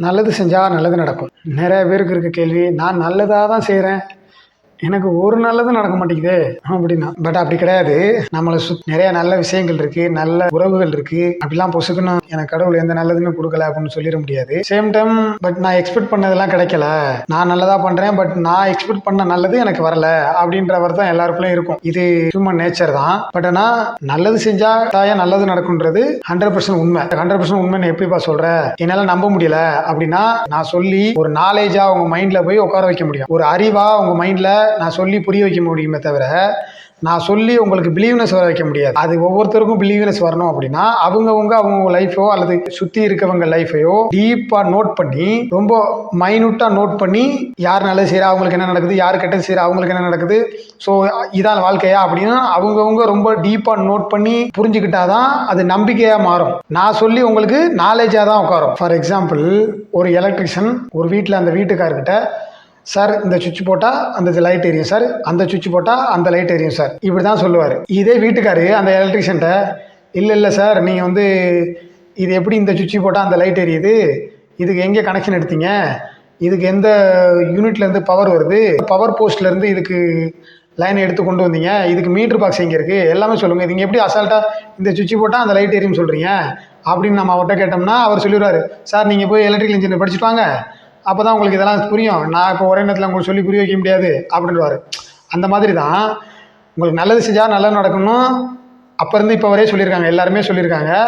நல்லது செஞ்சால் நல்லது நடக்கும். நிறைய பேருக்கு இருக்க கேள்வி, நான் நல்லதாக தான் செய்கிறேன், எனக்கு ஒரு நல்லதும் நடக்க மாட்டேங்குதே அப்படின்னா. பட் அப்படி கிடையாது. நம்மளை நிறைய நல்ல விஷயங்கள் இருக்கு, நல்ல உறவுகள் இருக்கு. அப்படிலாம் பொசுக்கணும் எனக்கு கடவுள் எந்த நல்லதுமே கொடுக்கல அப்படின்னு சொல்லிட முடியாது. சேம் டைம் பட் நான் எக்ஸ்பெக்ட் பண்ணதெல்லாம் கிடைக்கல, நான் நல்லதா பண்றேன், பட் நான் எக்ஸ்பெக்ட் பண்ண நல்லது எனக்கு வரல அப்படின்றவர் தான் எல்லாருக்குள்ளயும் இருக்கும். இது ஹியூமன் நேச்சர் தான். பட் ஆனா நல்லது செஞ்சா தாயா நல்லது நடக்கும்ன்றது 100% உண்மை. 100% உண்மைன்னு எப்படிப்பா சொல்ற, என்னால நம்ப முடியல அப்படின்னா, நான் சொல்லி ஒரு நாலேஜா உங்க மைண்ட்ல போய் உட்கார வைக்க முடியும். ஒரு அறிவா உங்க மைண்ட்ல நான் சொல்லி புரிய வைக்க முடியுமே தவிர, நான் சொல்லி உங்களுக்கு பிலீவ்னஸ் வர வைக்க முடியாது. அது ஒவ்வொருத்தருக்கும் பிலீவ்னஸ் வரணும் அப்படின்னா அவங்க லைஃபோ அல்லது சுத்தி இருக்கவங்க லைஃபையோ டீப்பா நோட் பண்ணி, ரொம்ப மைனூட்டா நோட் பண்ணி, யார் நல்லது செய்யறா அவங்களுக்கு என்ன நடக்குது, யார் கெட்டது செய்யறா அவங்களுக்கு என்ன நடக்குது, ஸோ இதான் வாழ்க்கையா அப்படின்னு அவங்கவுங்க ரொம்ப டீப்பா நோட் பண்ணி புரிஞ்சுக்கிட்டாதான் அது நம்பிக்கையா மாறும். நான் சொல்லி உங்களுக்கு நாலேஜா தான் உட்காரும். ஃபார் எக்ஸாம்பிள், ஒரு எலக்ட்ரிஷியன் ஒரு வீட்டில் அந்த வீட்டுக்காரர்கிட்ட, சார் இந்த சுவிட்ச் போட்டால் அந்த லைட் எரியும் சார், அந்த சுவிட்ச் போட்டால் அந்த லைட் எரியும் சார், இப்படி தான் சொல்லுவார். இதே வீட்டுக்காரு அந்த எலக்ட்ரிஷியன்ட்ட, இல்லை சார் நீங்கள் இது எப்படி இந்த சுவிட்ச் போட்டால் அந்த லைட் எரியுது, இதுக்கு எங்கே கனெக்ஷன் எடுத்தீங்க, இதுக்கு எந்த யூனிட்லேருந்து பவர் வருது, பவர் போஸ்ட்லேருந்து இதுக்கு லைனை எடுத்து கொண்டு வந்தீங்க, இதுக்கு மீட்ரு பாக்ஸ் எங்கே இருக்குது, எல்லாமே சொல்லுங்கள், நீங்கள் எப்படி அசால்ட்டாக இந்த சுவிட்ச் போட்டால் அந்த லைட் எரியும் சொல்கிறீங்க அப்படின்னு நம்ம அவர்கிட்ட கேட்டோம்னா அவர் சொல்லிடுவார், சார் நீங்கள் போய் எலக்ட்ரிக்கல் இன்ஜினியர் படிச்சுட்டு வாங்க, அப்போ தான் உங்களுக்கு இதெல்லாம் புரியும், நான் இப்போ ஒரே நேரத்தில் உங்களுக்கு சொல்லி புரிய வைக்க முடியாது அப்படின்வார். அந்த மாதிரி தான் உங்களுக்கு நல்லது செஞ்சால் நல்லது நடக்கணும் அப்போ இருந்து இப்போ வரையே சொல்லியிருக்காங்க, எல்லாருமே சொல்லியிருக்காங்க.